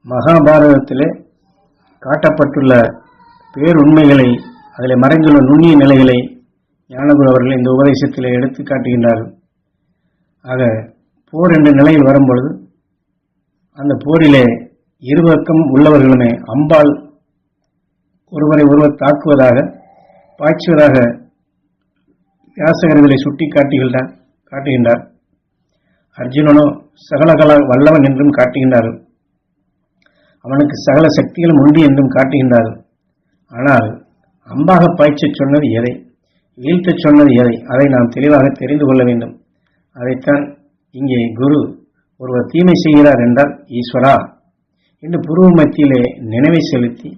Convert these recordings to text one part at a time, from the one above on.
மகாபாரதத்திலே காட்டப்பட்டுள்ள பேருண்மைகளை, அதில் மறைந்துள்ள நுண்ணிய நிலைகளை ஞானகுரு அவர்கள் இந்த உபதேசத்திலே எடுத்து காட்டுகின்றார்கள். ஆக போர் என்ற நிலையில் வரும்பொழுது அந்த போரிலே இருபக்கம் உள்ளவர்களுமே அம்பால் ஒருவரை ஒருவர் தாக்குவதாக, பாய்ச்சுவதாக வியாசகர்களை சுட்டி காட்டுகின்றார். அர்ஜுனனோ சகலகல வல்லவன் என்றும் காட்டுகின்றார்கள். அவனுக்கு சகல சக்திகளும் உண்டு என்றும் காட்டுகின்றார்கள். ஆனால் அம்பாக பாய்ச்சச் சொன்னது எதை, வீழ்த்தச் சொன்னது எதை, அதை நாம் தெளிவாக தெரிந்து கொள்ள வேண்டும். அதைத்தான் இங்கே குரு ஒருவர் தீமை செய்கிறார் என்றால் ஈஸ்வரா என்று புருவ மத்தியிலே நினைவை செலுத்தி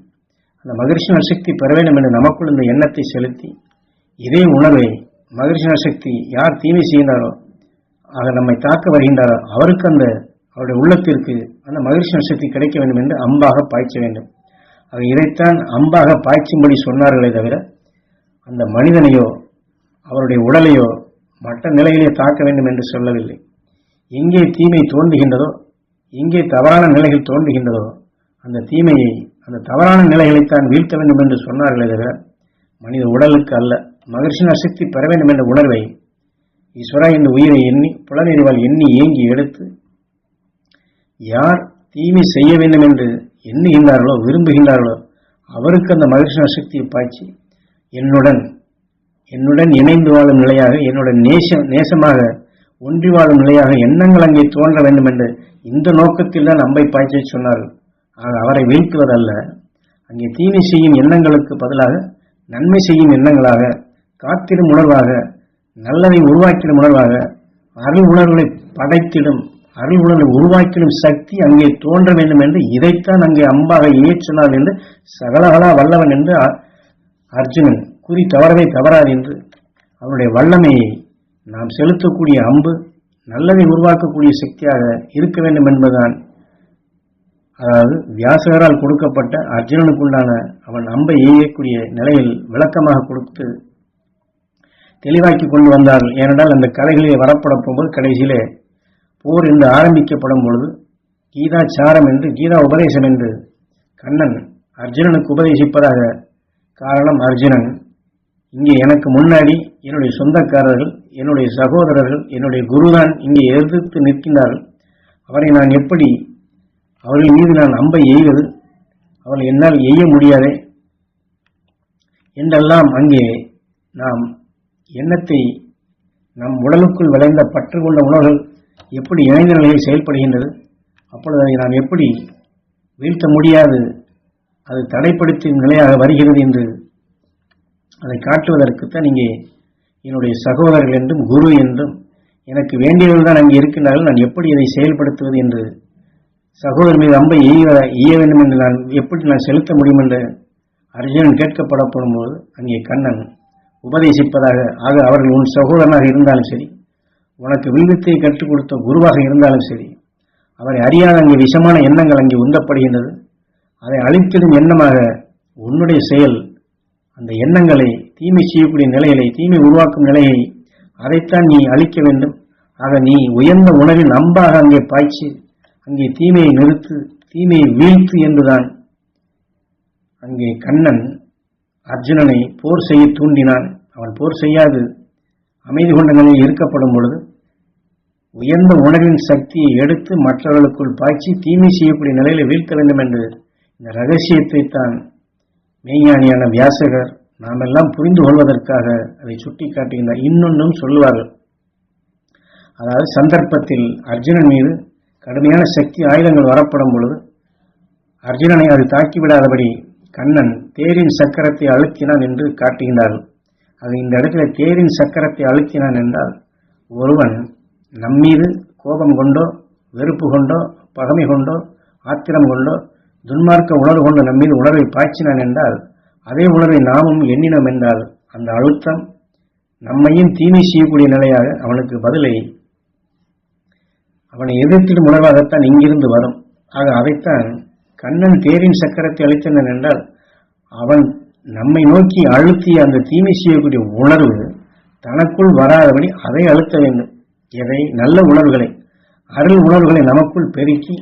அந்த மகரிஷி சக்தி பெற வேண்டும் என்று நமக்குள் இந்த எண்ணத்தை செலுத்தி இதே உணர்வை மகரிஷி சக்தி யார் தீமை செய்கின்றாரோ, ஆக நம்மை தாக்க வருகின்றாரோ அவருக்கு அவருடைய உள்ளத்திற்கு அந்த மகரிஷி சக்தி கிடைக்க வேண்டும் என்று அம்பாக பாய்ச்ச வேண்டும். ஆக இதைத்தான் அம்பாக பாய்ச்சும்படி சொன்னார்களே தவிர அந்த மனிதனையோ அவருடைய உடலையோ மற்ற நிலையிலே தாக்க வேண்டும் என்று சொல்லவில்லை. எங்கே தீமை தோன்றுகின்றதோ, எங்கே தவறான நிலைகள் தோன்றுகின்றதோ அந்த தீமையை, அந்த தவறான நிலைகளைத்தான் வீழ்த்த வேண்டும் என்று சொன்னார்களே தவிர மனித உடலுக்கு அல்ல. மகரிஷி சக்தி பெற வேண்டும் என்ற உணர்வை ஈஸ்வரா இந்த உயிரை எண்ணி புலனறிவால் எண்ணி ஏங்கி எடுத்து யார் தீமை செய்ய வேண்டும் என்று எண்ணுகின்றார்களோ, விரும்புகின்றார்களோ அவருக்கு அந்த மகரிஷி சக்தியை பாய்ச்சி என்னுடன் இணைந்து வாழும் நிலையாக, என்னுடன் நேசமாக ஒன்றி வாழும் நிலையாக எண்ணங்கள் அங்கே தோன்ற வேண்டும் என்று இந்த நோக்கத்தில் தான் அம்பை பாய்ச்ச சொன்னார்கள். ஆக அவரை வீழ்த்துவதல்ல, அங்கே தீமை செய்யும் எண்ணங்களுக்கு பதிலாக நன்மை செய்யும் எண்ணங்களாக, காத்திடும் உணர்வாக, நல்லதை உருவாக்கிடும் உணர்வாக, அருள் உணர்வுகளை படைத்திடும், அருள் உணர்வை உருவாக்கிடும் சக்தி அங்கே தோன்ற வேண்டும் என்று இதைத்தான் அங்கே அம்பாக இயற்றினார் என்று சகலகலா வல்லவன் என்று அர்ஜுனன் குறி தவறவே தவறாது என்று அவருடைய வல்லமையை நாம் செலுத்தக்கூடிய அம்பு நல்லதை உருவாக்கக்கூடிய சக்தியாக இருக்க வேண்டும் என்பதுதான், அதாவது வியாசகரால் கொடுக்கப்பட்ட அர்ஜுனனுக்குண்டான அவன் அம்பை எய்யக்கூடிய நிலையில் விளக்கமாக கொடுத்து தெளிவாக்கி கொண்டு வந்தார்கள். ஏனென்றால் அந்த கதைகளிலே வரப்பட போகும்போது கடைசியிலே போர் என்று ஆரம்பிக்கப்படும் பொழுது கீதாச்சாரம் என்று, கீதா உபதேசம் என்று கண்ணன் அர்ஜுனனுக்கு உபதேசிப்பதாக. காரணம், அர்ஜுனன் இங்கே எனக்கு முன்னாடி என்னுடைய சொந்தக்காரர்கள், என்னுடைய சகோதரர்கள், என்னுடைய குருதான் இங்கே எதிர்த்து நிற்கின்றார்கள். அவரை நான் எப்படி, அவர்கள் மீது நான் அம்பை எய்வது, அவர்கள் என்னால் எய்ய முடியாதே என்றெல்லாம் அங்கே நாம் எண்ணத்தை, நம் உடலுக்குள் விளைந்த பற்று கொண்ட உணர்வுகள் எப்படி இணைந்த நிலையில் செயல்படுகின்றது, அப்பொழுது அதை நாம் எப்படி வீழ்த்த முடியாது, அது தடைப்படுத்தும் நிலையாக வருகிறது என்று அதை காட்டுவதற்குத்தான் இங்கே என்னுடைய சகோதரர்கள் என்றும் குரு என்றும் எனக்கு வேண்டியவர்கள் தான் அங்கே இருக்கின்றார்கள், நான் எப்படி இதை செயல்படுத்துவது என்று, சகோதரர் மீது அம்பை எய்ய வேண்டும் என்று எப்படி நான் செலுத்த முடியும் என்று அர்ஜுனன் கேட்கப்படப்படும் போது அங்கே கண்ணன் உபதேசிப்பதாக. ஆக அவர்கள் உன் சகோதரனாக இருந்தாலும் சரி, உனக்கு வில்வித்தை கற்றுக் கொடுத்த குருவாக இருந்தாலும் சரி, அவரை அறியாத அங்கே விஷமான எண்ணங்கள் அங்கே உந்தப்படுகின்றது. அதை அழித்திடும் எண்ணமாக உன்னுடைய செயல், அந்த எண்ணங்களை, தீமை செய்யக்கூடிய நிலைகளை, தீமை உருவாக்கும் நிலையை, அதைத்தான் நீ அழிக்க வேண்டும். ஆக நீ உயர்ந்த உணர்வின் அம்பாக அங்கே பாய்ச்சி அங்கே தீமையை நிறுத்து, தீமையை வீழ்த்து என்றுதான் அங்கே கண்ணன் அர்ஜுனனை போர் செய்ய தூண்டினான். அவன் போர் செய்யாது அமைதி கொண்ட நிலையில் இருக்கப்படும் பொழுது உயர்ந்த உணர்வின் சக்தியை எடுத்து மற்றவர்களுக்குள் பாய்ச்சி தீமை செய்யக்கூடிய நிலையில வீழ்த்த வேண்டும் என்று இந்த ரகசியத்தை தான் மெய்ஞானியான வியாசகர் நாம் எல்லாம் புரிந்து கொள்வதற்காக அதை சுட்டி காட்டுகின்றார். இன்னொன்றும் சொல்லுவார்கள், அதாவது சந்தர்ப்பத்தில் அர்ஜுனன் மீது கடுமையான சக்தி ஆயுதங்கள் வரப்படும் பொழுது அர்ஜுனனை அது தாக்கிவிடாதபடி கண்ணன் தேரின் சக்கரத்தை அழுத்தினான் என்று காட்டுகின்றார்கள். அது இந்த இடத்துல தேரின் சக்கரத்தை அழுத்தினான் என்றால், ஒருவன் நம்மீது கோபம் கொண்டோ, வெறுப்பு கொண்டோ, பகமை கொண்டோ, ஆத்திரம் கொண்டோ, துன்மார்க்க உணர்வு கொண்டு நம்மீது உணர்வை பாய்ச்சினான் என்றால், அதே உணர்வை நாமும் எண்ணினோம் என்றால் அந்த அழுத்தம் நம்மையும் தீமை செய்யக்கூடிய நிலையாக அவனுக்கு பதிலை அவனை எதிர்த்திடும் உணர்வாகத்தான் இங்கிருந்து வரும். ஆக அதைத்தான் கண்ணன் தேரின் சக்கரத்தை அழுத்தினான் என்றால், அவன் நம்மை நோக்கி அழுத்திய அந்த தீமை செய்யக்கூடிய உணர்வு தனக்குள் வராதபடி அதை அழுத்த வேண்டும். எதை? நல்ல உணர்வுகளை, அருள் உணர்வுகளை நமக்குள் பெருக்கி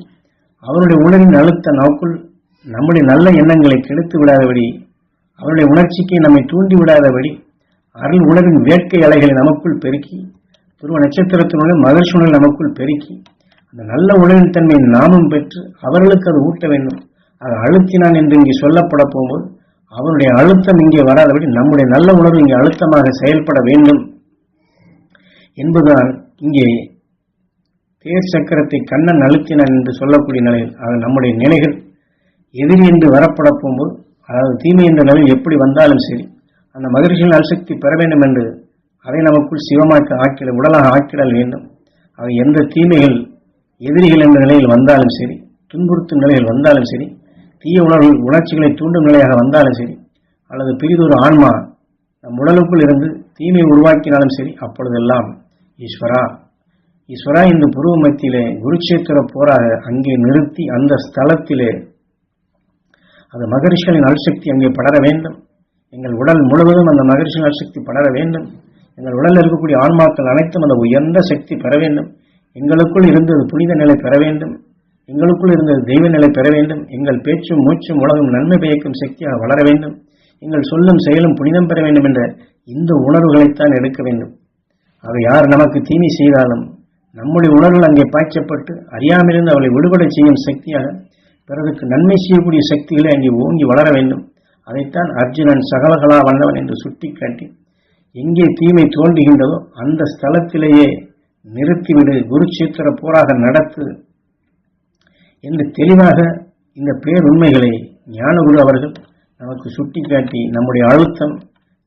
அவருடைய உணர்வின் அழுத்த நமக்குள் நம்முடைய நல்ல எண்ணங்களை கெடுத்து விடாதபடி, அவருடைய உணர்ச்சிக்கு நம்மை தூண்டி விடாதபடி அருள் உணர்வின் வேட்கை அலைகளை நமக்குள் பெருக்கி, துருவ நட்சத்திரத்தினுடைய மகிழ்ச்சி உணர்வு நமக்குள் பெருக்கி, அந்த நல்ல உணர்வின் தன்மையை நாமும் பெற்று அவர்களுக்கு அது ஊட்ட வேண்டும். அது அழுத்தினான் என்று இங்கே சொல்லப்பட போகும்போது அவருடைய அழுத்தம் இங்கே வராதபடி நம்முடைய நல்ல உணர்வு இங்கே அழுத்தமாக செயல்பட வேண்டும் என்பதுதான் இங்கே தேர் சக்கரத்தை கண்ணன் அழுத்தினான் என்று சொல்லக்கூடிய நிலையில், அது நம்முடைய நிலைகள் எதிரி என்று வரப்பட போகும்போது, அதாவது தீமை என்ற நிலையில் எப்படி வந்தாலும் சரி, அந்த மகிழ்ச்சியின் அல்சக்தி பெற வேண்டும் என்று அதை நமக்குள் சிவமாக்க ஆக்கிட உடலாக ஆக்கிடல் வேண்டும். அது எந்த தீமைகள் எதிரிகள் என்ற நிலையில் வந்தாலும் சரி, துன்புறுத்தும் நிலையில் வந்தாலும் சரி, தீய உணர்ச்சிகளை தூண்டும் நிலையாக வந்தாலும் சரி, அல்லது பிரிதொரு ஆன்மா நம் உடலுக்குள் இருந்து தீமை உருவாக்கினாலும் சரி, அப்பொழுதெல்லாம் ஈஸ்வரா ஈஸ்வரா இந்த புருவ மத்தியிலே குருட்சேத்திர போராக அங்கே நிறுத்தி அந்த ஸ்தலத்திலே அது மகரிஷிகளின் அல்சக்தி அங்கே படர வேண்டும். எங்கள் உடல் முழுவதும் அந்த மகரிஷியின் அல்சக்தி படர வேண்டும். எங்கள் உடலில் இருக்கக்கூடிய ஆன்மாக்கள் அனைத்தும் அந்த உயர்ந்த சக்தி பெற வேண்டும். எங்களுக்குள் இருந்தது புனித நிலை பெற வேண்டும். எங்களுக்குள் இருந்தது தெய்வ நிலை பெற வேண்டும். எங்கள் பேச்சும் மூச்சும் உலகம் நன்மை பயக்கும் சக்தியாக வளர வேண்டும். எங்கள் சொல்லும் செயலும் புனிதம் பெற வேண்டும் என்ற இந்த உணர்வுகளைத்தான் எடுக்க வேண்டும். ஆக யார் நமக்கு தீமை செய்தாலும் நம்முடைய உணர்வுகள் அங்கே பாய்ச்சப்பட்டு அறியாமலிருந்து அவளை விடுபட செய்யும் சக்தியாக, பிறருக்கு நன்மை செய்யக்கூடிய சக்திகளை அங்கே ஓங்கி வளர வேண்டும். அதைத்தான் அர்ஜுனன் சகலகலா வல்லவன் என்று சுட்டிக்காட்டி, எங்கே தீமை தோன்றுகின்றதோ அந்த ஸ்தலத்திலேயே நிறுத்திவிடு, குருட்சேத்திர போராக நடத்து என்று தெளிவாக இந்த பேருண்மைகளை ஞானகுரு அவர்கள் நமக்கு சுட்டிக்காட்டி, நம்முடைய அழுத்தம்,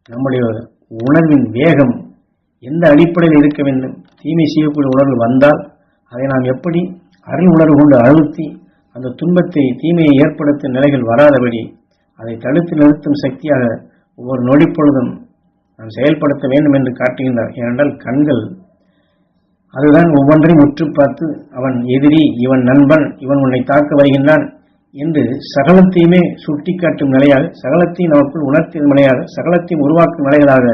நம்முடைய உணர்வின் வேகம் எந்த அடிப்படையில் இருக்க வேண்டும், தீமை செய்யக்கூடிய உணர்வு வந்தால் அதை நாம் எப்படி அருள் உணர்வு கொண்டு அழுத்தி அந்த துன்பத்தை தீமையை ஏற்படுத்தும் நிலைகள் வராதபடி அதை தடுத்து நிறுத்தும் சக்தியாக ஒவ்வொரு நொடிப்பொழுதும் நாம் செயல்படுத்த வேண்டும் என்று காட்டுகின்றார். ஏனென்றால் கண்கள் அதுதான் ஒவ்வொன்றையும் உற்று பார்த்து, அவன் எதிரி, இவன் நண்பன், இவன் உன்னை தாக்க வருகின்றான் என்று சகலத்தையுமே சுட்டி காட்டும் நிலையாக, சகலத்தையும் நமக்குள் உணர்த்தும் நிலையாக, சகலத்தையும் உருவாக்கும் நிலைகளாக,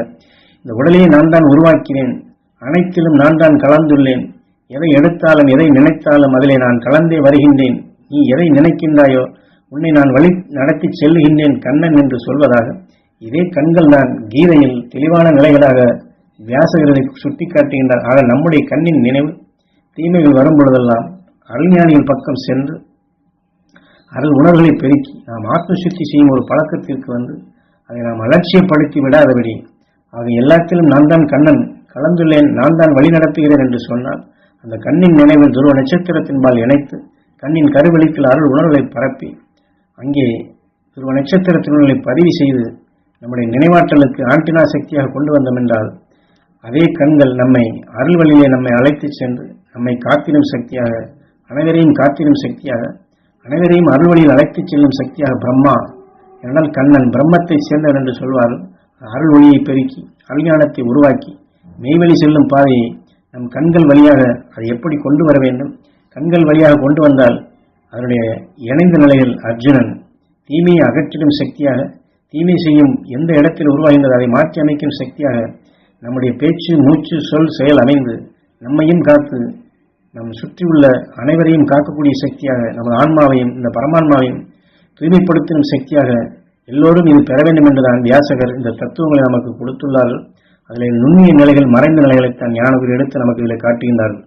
இந்த உடலையே நான் தான் உருவாக்கினேன், அனைத்திலும் நான் தான் கலந்துள்ளேன், எதை எடுத்தாலும் எதை நினைத்தாலும் அதிலே நான் கலந்தே வருகின்றேன், நீ எதை நினைக்கின்றாயோ உன்னை நான் வழி நடத்தி செல்லுகின்றேன் கண்ணன் என்று சொல்வதாக, இதே கண்கள் தான் கீதையில் தெளிவான நிலைகளாக வியாசகரை சுட்டி காட்டுகின்றார். ஆக நம்முடைய கண்ணின் நினைவு தீமைகள் வரும் பொழுதெல்லாம் அருள்ஞானிகள் பக்கம் சென்று அருள் உணர்வுகளை பெருக்கி நாம் ஆத்மசுத்தி செய்யும் ஒரு பழக்கத்திற்கு வந்து அதை நாம் அலட்சியப்படுத்தி விடாதபடி, ஆக எல்லாத்திலும் நான் தான் கண்ணன் கலந்துள்ளேன், நான் தான் வழி நடத்துகிறேன் என்று சொன்னால், அந்த கண்ணின் நினைவில் துருவ நட்சத்திரத்தின்பால் இணைத்து கண்ணின் கருவெளிக்கில் அருள் உணர்வுகளை பரப்பி அங்கே துருவ நட்சத்திரத்தினுள்ளே பதிவு செய்து நம்முடைய நினைவாற்றலுக்கு ஆண்டினா சக்தியாக கொண்டு வந்தோம் என்றால், அதே கண்கள் நம்மை அருள் வழியிலே நம்மை அழைத்து சென்று நம்மை காத்திடும் சக்தியாக, அனைவரையும் காத்திடும் சக்தியாக, அனைவரையும் அருள் வழியில் அழைத்துச் செல்லும் சக்தியாக பிரம்மா, என்றால் கண்ணன் பிரம்மத்தை சேர்ந்தவர் என்று சொல்வார்கள். அருள் ஒளியை பெருக்கி அருஞானத்தை உருவாக்கி மெய்வழி செல்லும் பாதையை நம் கண்கள் வழியாக அதை எப்படி கொண்டு வர வேண்டும், கண்கள் வழியாக கொண்டு வந்தால் அதனுடைய இணைந்த நிலையில் அர்ஜுனன் தீமையை அகற்றிடும் சக்தியாக, தீமை செய்யும் எந்த இடத்தில் உருவாகின்றது அதை மாற்றி அமைக்கும் சக்தியாக நம்முடைய பேச்சு மூச்சு சொல் செயல் அமைந்து நம்மையும் காத்து நம் சுற்றியுள்ள அனைவரையும் காக்கக்கூடிய சக்தியாக, நமது ஆன்மாவையும் இந்த பரமான்மாவையும் தூய்மைப்படுத்தும் சக்தியாக எல்லோரும் இது பெற வேண்டும் என்றுதான் வியாசகர் இந்த தத்துவங்களை நமக்கு கொடுத்துள்ளார்கள். அதில் நுண்ணிய நிலைகள், மறைந்த நிலைகளைத்தான் ஞானகுரு எடுத்து நமக்கு இதில் காட்டுகின்றார்கள்.